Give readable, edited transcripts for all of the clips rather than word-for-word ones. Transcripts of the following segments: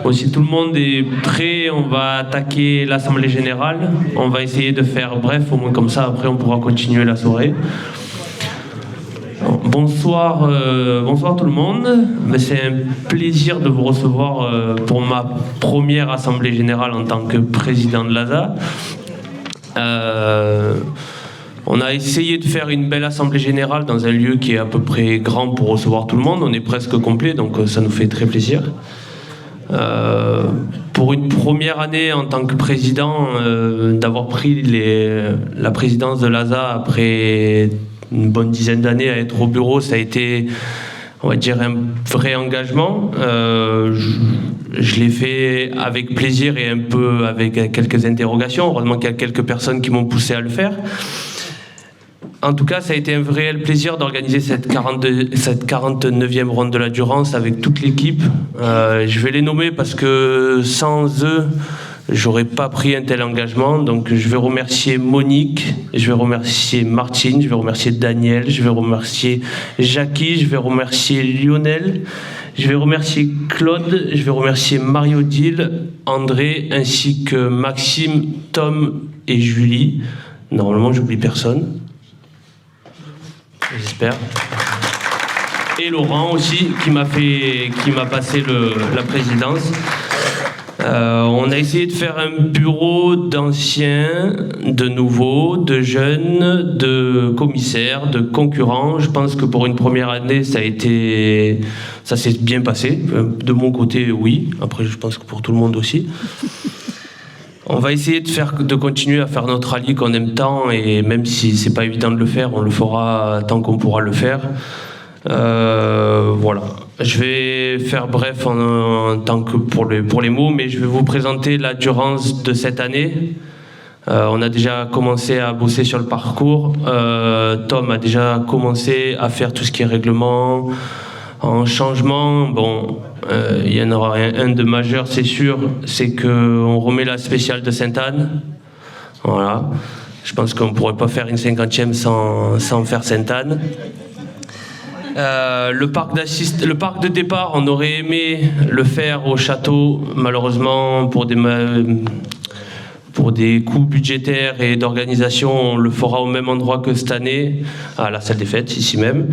Bon, si tout le monde est prêt, on va attaquer l'Assemblée Générale. On va essayer de faire bref, au moins comme ça, après on pourra continuer la soirée. Bonsoir, bonsoir tout le monde. C'est un plaisir de vous recevoir pour ma première Assemblée Générale en tant que président de l'ASA. On a essayé de faire une belle Assemblée Générale dans un lieu qui est à peu près grand pour recevoir tout le monde. On est presque complet, donc ça nous fait très plaisir. Pour une première année en tant que président, d'avoir pris la présidence de l'ASA après une bonne dizaine d'années à être au bureau, ça a été, on va dire, un vrai engagement. Je l'ai fait avec plaisir et un peu avec quelques interrogations. Heureusement qu'il y a quelques personnes qui m'ont poussé à le faire. En tout cas, ça a été un réel plaisir d'organiser cette 49e ronde de la Durance avec toute l'équipe. Je vais les nommer parce que sans eux, j'aurais pas pris un tel engagement. Donc je vais remercier Monique, je vais remercier Martine, je vais remercier Daniel, je vais remercier Jackie, je vais remercier Lionel, je vais remercier Claude, je vais remercier Marie-Odile, André, ainsi que Maxime, Tom et Julie. Normalement, j'oublie personne. J'espère. Et Laurent aussi, qui m'a passé la présidence. On a essayé de faire un bureau d'anciens, de nouveaux, de jeunes, de commissaires, de concurrents. Je pense que pour une première année, ça s'est bien passé. De mon côté, oui. Après, je pense que pour tout le monde aussi. On va essayer de continuer à faire notre rallye qu'on aime tant, et même si c'est pas évident de le faire, on le fera tant qu'on pourra le faire. Voilà. Je vais faire bref en tant que pour les mots, mais je vais vous présenter la Durance de cette année. On a déjà commencé à bosser sur le parcours. Tom a déjà commencé à faire tout ce qui est règlement. En changement, bon, il y en aura un de majeur, c'est sûr, c'est qu'on remet la spéciale de Sainte-Anne. Voilà. Je pense qu'on ne pourrait pas faire une 50e sans faire Sainte-Anne. Le parc de départ, on aurait aimé le faire au château. Malheureusement, pour des coûts budgétaires et d'organisation, on le fera au même endroit que cette année, à la salle des fêtes, ici même.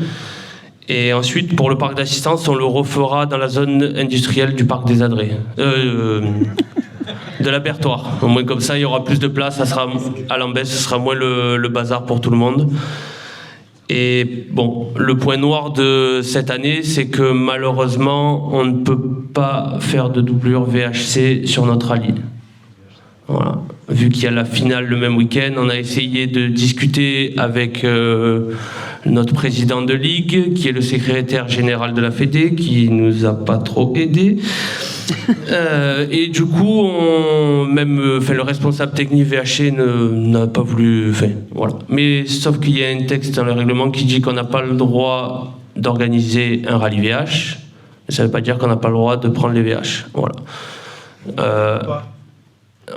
Et ensuite, pour le parc d'assistance, on le refera dans la zone industrielle du parc des Adrets. De l'Abertoire. Au moins comme ça, il y aura plus de place, ça sera à l'Ambès, ce sera moins le bazar pour tout le monde. Et bon, le point noir de cette année, c'est que malheureusement, on ne peut pas faire de doublure VHC sur notre rallye. Voilà. Vu qu'il y a la finale le même week-end, on a essayé de discuter avec notre président de ligue, qui est le secrétaire général de la Fédé, qui nous a pas trop aidés. Et du coup, le responsable technique VHC n'a pas voulu. Voilà. Mais sauf qu'il y a un texte dans le règlement qui dit qu'on n'a pas le droit d'organiser un rallye VH. Ça ne veut pas dire qu'on n'a pas le droit de prendre les VH. Voilà.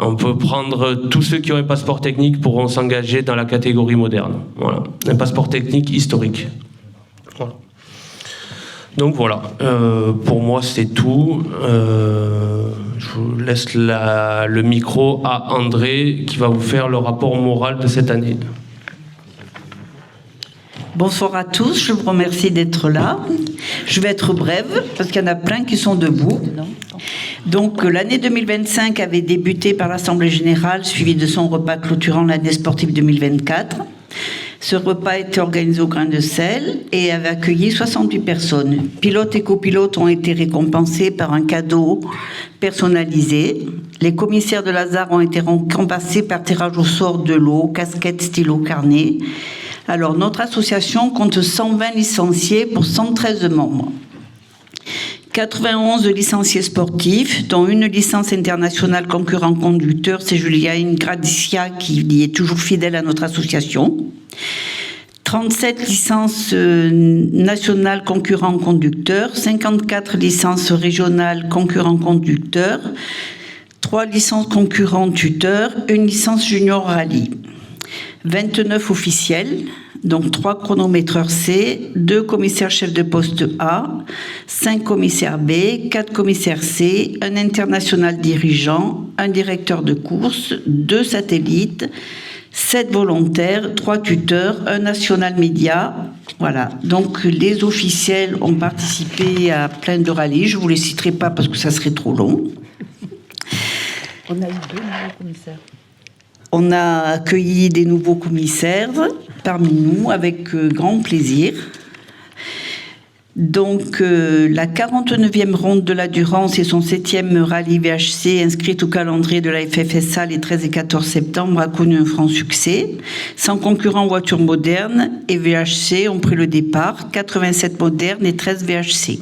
On peut prendre tous ceux qui ont un passeport technique pourront s'engager dans la catégorie moderne. Voilà. Un passeport technique historique. Voilà. Donc voilà, pour moi c'est tout. Je vous laisse le micro à André qui va vous faire le rapport moral de cette année. Bonsoir à tous, je vous remercie d'être là. Je vais être brève parce qu'il y en a plein qui sont debout. Donc l'année 2025 avait débuté par l'Assemblée Générale suivie de son repas clôturant l'année sportive 2024. Ce repas était organisé au Grain de Sel et avait accueilli 68 personnes. Pilotes et copilotes ont été récompensés par un cadeau personnalisé. Les commissaires de l'ASAR ont été récompensés par tirage au sort de lots, casquettes, stylos, carnets. Alors, notre association compte 120 licenciés pour 113 membres. 91 licenciés sportifs, dont une licence internationale concurrent conducteur, c'est Julien Gradicia qui est toujours fidèle à notre association. 37 licences nationales concurrent conducteur, 54 licences régionales concurrent conducteur, 3 licences concurrent tuteur, une licence junior rallye. 29 officiels, donc 3 chronométreurs C, 2 commissaires chefs de poste A, 5 commissaires B, 4 commissaires C, un international dirigeant, un directeur de course, 2 satellites, 7 volontaires, 3 tuteurs, un national média. Voilà, donc les officiels ont participé à plein de rallyes. Je ne vous les citerai pas parce que ça serait trop long. On a eu 2 nouveaux commissaires. On a accueilli des nouveaux commissaires parmi nous avec grand plaisir. Donc, la 49e ronde de la Durance et son 7e rallye VHC inscrite au calendrier de la FFSA les 13 et 14 septembre a connu un franc succès. 100 concurrents voitures modernes et VHC ont pris le départ, 87 modernes et 13 VHC.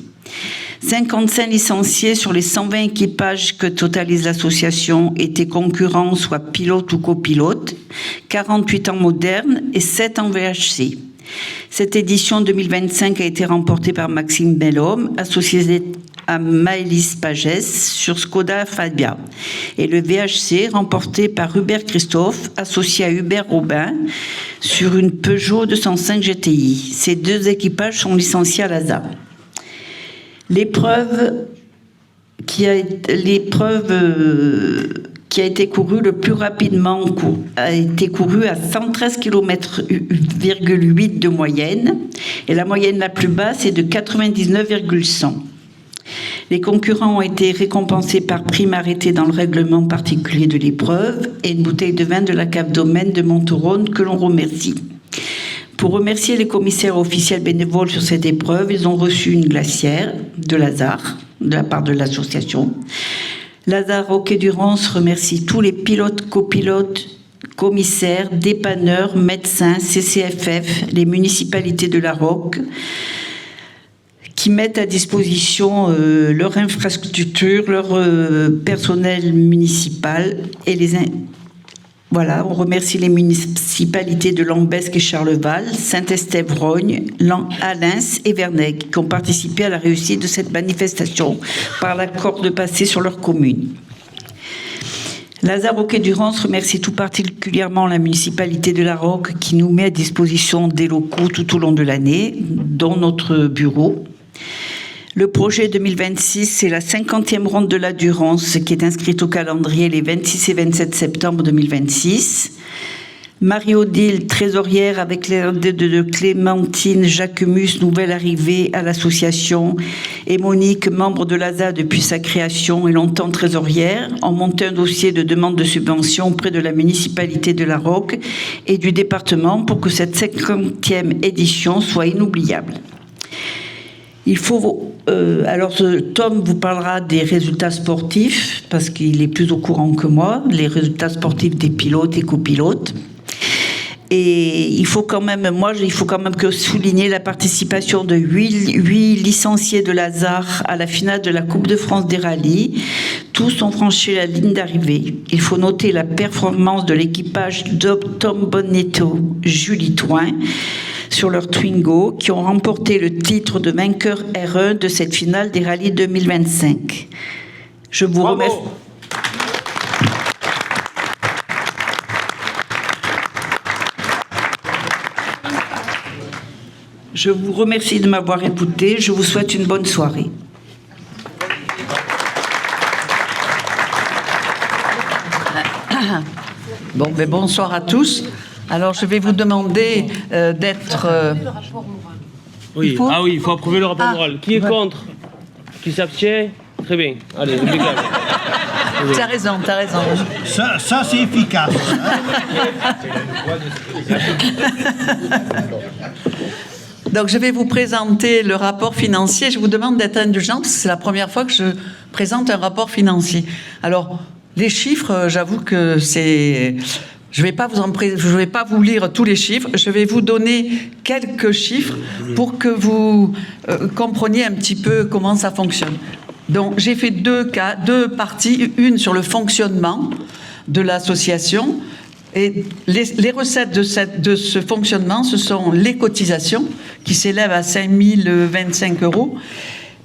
55 licenciés sur les 120 équipages que totalise l'association étaient concurrents, soit pilotes ou copilotes, 48 en moderne et 7 en VHC. Cette édition 2025 a été remportée par Maxime Bellhomme, associé à Maëlys Pagès sur Skoda Fabia. Et le VHC remporté par Hubert Christophe, associé à Hubert Robin, sur une Peugeot 205 GTI. Ces 2 équipages sont licenciés à l'ASA. L'épreuve qui a été courue le plus rapidement a été courue à 113 km,8 de moyenne et la moyenne la plus basse est de 99,100. Les concurrents ont été récompensés par prime arrêtée dans le règlement particulier de l'épreuve et une bouteille de vin de la cave Domaine de Monterone que l'on remercie. Pour remercier les commissaires officiels bénévoles sur cette épreuve, ils ont reçu une glacière de Lazare, de la part de l'association. Lazare Hockey Durance remercie tous les pilotes, copilotes, commissaires, dépanneurs, médecins, CCFF, les municipalités de la Roque, qui mettent à disposition leur infrastructure, leur personnel municipal et Voilà, on remercie les municipalités de Lambesc et Charleval, Saint-Estève-Rogne, Alens et Vernègue qui ont participé à la réussite de cette manifestation par l'accord de passer sur leur commune. Lazare Hockey Durance remercie tout particulièrement la municipalité de La Roque qui nous met à disposition des locaux tout au long de l'année, dont notre bureau. Le projet 2026, c'est la 50e ronde de la Durance qui est inscrite au calendrier les 26 et 27 septembre 2026. Marie-Odile, trésorière avec l'aide de Clémentine Jacquemus, nouvelle arrivée à l'association, et Monique, membre de l'ASA depuis sa création et longtemps trésorière, ont monté un dossier de demande de subvention auprès de la municipalité de La Roque et du département pour que cette 50e édition soit inoubliable. Il faut alors Tom vous parlera des résultats sportifs parce qu'il est plus au courant que moi, les résultats sportifs des pilotes et copilotes. Et il faut quand même que souligner la participation de 8 licenciés de Lazare à la finale de la Coupe de France des rallyes. Tous ont franchi la ligne d'arrivée. Il faut noter la performance de l'équipage de Tom Bonetto, Julie Toin, sur leur Twingo, qui ont remporté le titre de vainqueur R1 de cette finale des rallyes 2025. Je vous remercie. Je vous remercie de m'avoir écouté. Je vous souhaite une bonne soirée. Bon, mais bonsoir à tous. Alors, je vais vous demander d'être... Oui. Ah oui, il faut approuver le rapport moral. Qui est contre? Qui s'abstient? Très bien. Allez, impeccable. T'as raison. Ça c'est efficace. Donc, je vais vous présenter le rapport financier. Je vous demande d'être indulgent parce que c'est la première fois que je présente un rapport financier. Alors, les chiffres, j'avoue que c'est... Je ne vais pas vous lire tous les chiffres. Je vais vous donner quelques chiffres pour que vous compreniez un petit peu comment ça fonctionne. Donc, j'ai fait deux parties. Une sur le fonctionnement de l'association. Et les recettes de ce fonctionnement, ce sont les cotisations qui s'élèvent à 5 025 €.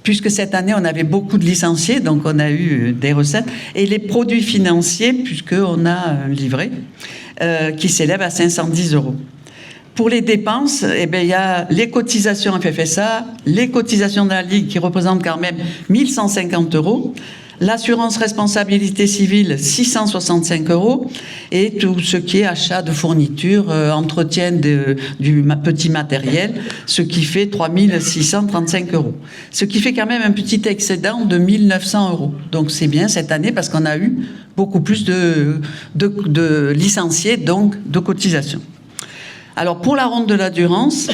Puisque cette année, on avait beaucoup de licenciés, donc on a eu des recettes. Et les produits financiers, puisqu'on a un livret. qui s'élève à 510 €. Pour les dépenses, il y a les cotisations FFSA, les cotisations de la Ligue qui représentent quand même 1 150 €, l'assurance responsabilité civile 665 € et tout ce qui est achat de fournitures, entretien du petit matériel, ce qui fait 3 635 €. Ce qui fait quand même un petit excédent de 1 900 €. Donc c'est bien cette année parce qu'on a eu beaucoup plus de licenciés, donc de cotisations. Alors, pour la ronde de la Durance,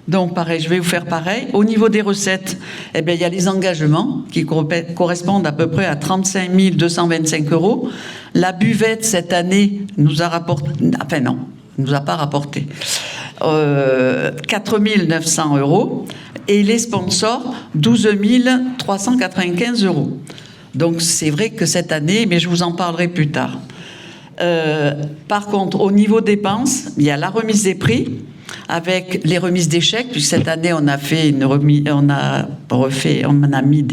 donc pareil, je vais vous faire pareil. Au niveau des recettes, il y a les engagements qui correspondent à peu près à 35 225 €. La buvette, cette année, nous a rapporté... Enfin non, nous a pas rapporté. 4 900 €. Et les sponsors, 12 395 €. Donc, c'est vrai que cette année, mais je vous en parlerai plus tard. Par contre, au niveau dépenses, il y a la remise des prix avec les remises d'échecs. Puisque cette année, on a fait une remise, on a mis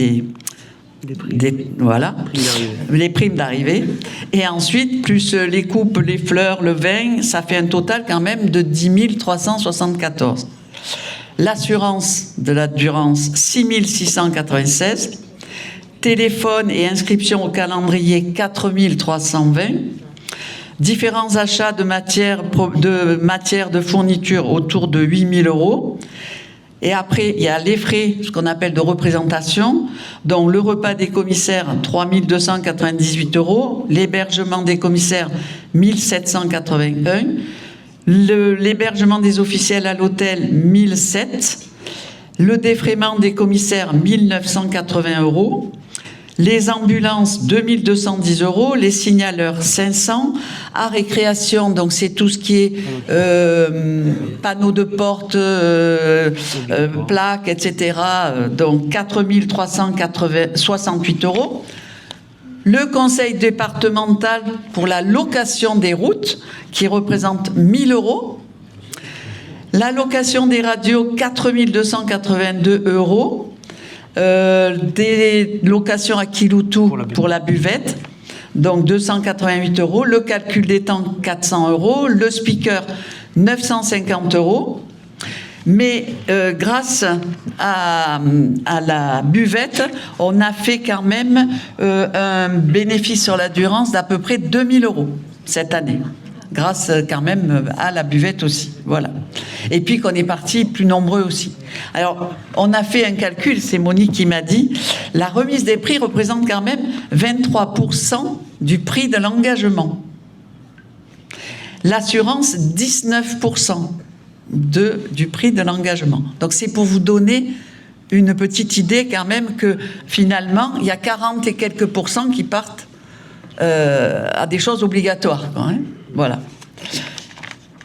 les primes d'arrivée. Et ensuite, plus les coupes, les fleurs, le vin, ça fait un total quand même de 10 374. L'assurance de la Durance, 6 696. Téléphone et inscription au calendrier, 4 320. Différents achats de matières de fourniture autour de 8 000 €. Et après, il y a les frais, ce qu'on appelle de représentation, dont le repas des commissaires, 3 298 €, l'hébergement des commissaires, 1 781, l'hébergement des officiels à l'hôtel, 1 007, le défraiement des commissaires, 1 980 €, les ambulances, 2 210 €, les signaleurs, 500, à récréation, donc c'est tout ce qui est panneaux de porte, plaques, etc., donc 4 368 €. Le conseil départemental pour la location des routes, qui représente 1 000 €. La location des radios, 4 282 €. Des locations à Kiloutou pour la buvette, donc 288 €. Le calcul des temps, 400 €. Le speaker, 950 €. Mais grâce à la buvette, on a fait quand même un bénéfice sur la Durance d'à peu près 2 000 € cette année. Grâce quand même à la buvette aussi, voilà. Et puis qu'on est partis plus nombreux aussi. Alors, on a fait un calcul, c'est Monique qui m'a dit, la remise des prix représente quand même 23% du prix de l'engagement. L'assurance, 19% du prix de l'engagement. Donc c'est pour vous donner une petite idée quand même que finalement, il y a 40 et quelques % qui partent à des choses obligatoires, quoi, hein. Voilà.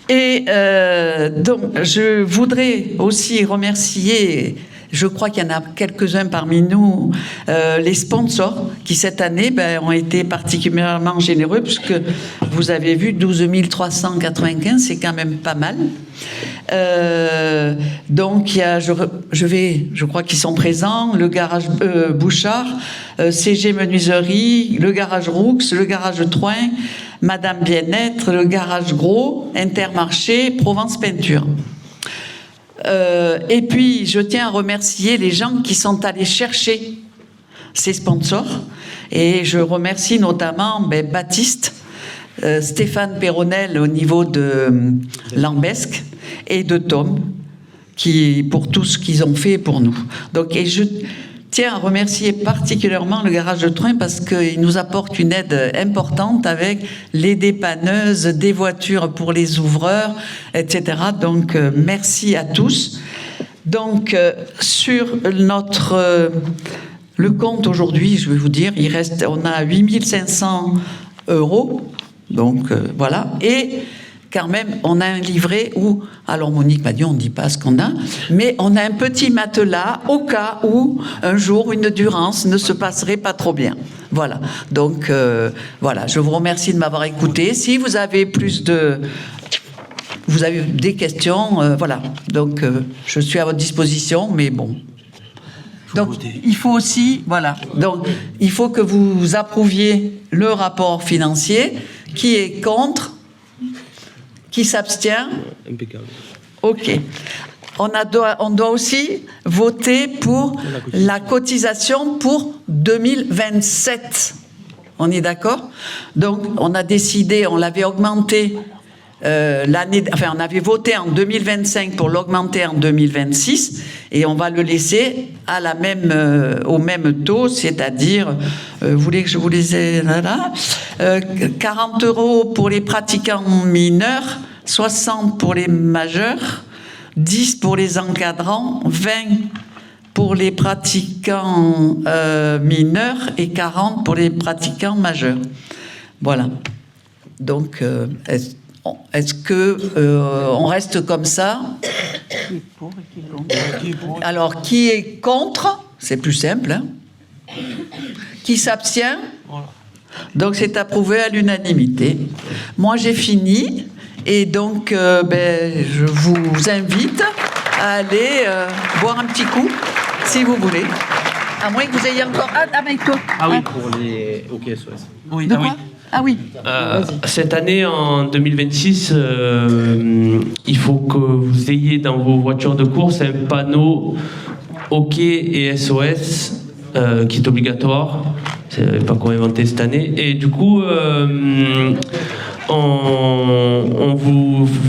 Et donc, je voudrais aussi remercier, je crois qu'il y en a quelques-uns parmi nous, les sponsors qui, cette année, ont été particulièrement généreux, puisque vous avez vu 12 395, c'est quand même pas mal. Donc, il y a, je crois qu'ils sont présents, le garage Bouchard, CG Menuiserie, le garage Roux, le garage Troin, Madame Bien-être, le garage Gros, Intermarché, Provence Peinture. Et puis, je tiens à remercier les gens qui sont allés chercher ces sponsors. Et je remercie notamment Baptiste, Stéphane Perronel au niveau de Lambesque et de Tom, pour tout ce qu'ils ont fait pour nous. Donc, et je tiens à remercier particulièrement le garage de Troin parce qu'il nous apporte une aide importante avec les dépanneuses, des voitures pour les ouvreurs, etc. Donc, merci à tous. Donc, sur le compte aujourd'hui, je vais vous dire, on a 8 500 €. Donc, voilà. Et quand même, on a un livret où, alors Monique m'a dit, on ne dit pas ce qu'on a, mais on a un petit matelas au cas où un jour une Durance ne se passerait pas trop bien. Voilà. Donc, voilà, je vous remercie de m'avoir écouté. Si vous avez vous avez des questions, voilà. Donc, je suis à votre disposition, mais bon. Donc, il faut aussi, voilà. Donc, il faut que vous approuviez le rapport financier qui est contre. Qui s'abstient? Impeccable. Ok. On doit aussi voter pour la cotisation pour 2027. On est d'accord? Donc, on a décidé, on l'avait augmenté on avait voté en 2025 pour l'augmenter en 2026 et on va le laisser à au même taux, c'est-à-dire, vous voulez que je vous les ai là, 40 € pour les pratiquants mineurs, 60 pour les majeurs, 10 pour les encadrants, 20 pour les pratiquants mineurs et 40 pour les pratiquants majeurs. Voilà. Donc, est-ce que on reste comme ça? Alors, qui est contre? C'est plus simple. Hein? Qui s'abstient? Donc, c'est approuvé à l'unanimité. Moi, j'ai fini. Et donc, je vous invite à aller boire un petit coup, si vous voulez. À moins que vous ayez encore... avec toi. Ah oui, pour les OK SOS. Oui, de quoi? Ah oui. Cette année, en 2026, il faut que vous ayez dans vos voitures de course un panneau OK et SOS qui est obligatoire. C'est pas qu'on a inventé cette année. Et du coup,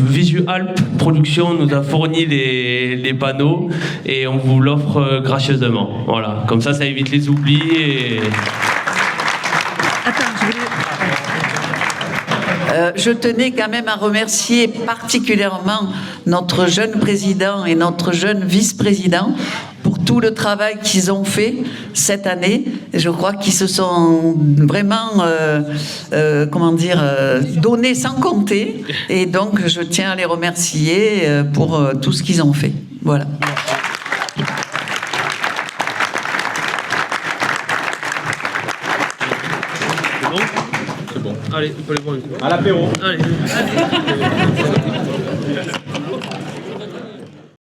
Visu Alp Production nous a fourni les panneaux et on vous l'offre gracieusement. Voilà, comme ça évite les oublis. Je tenais quand même à remercier particulièrement notre jeune président et notre jeune vice-président pour tout le travail qu'ils ont fait cette année. Je crois qu'ils se sont vraiment, donnés sans compter. Et donc, je tiens à les remercier pour tout ce qu'ils ont fait. Voilà. Allez, on peut les voir une fois. À l'apéro. Allez.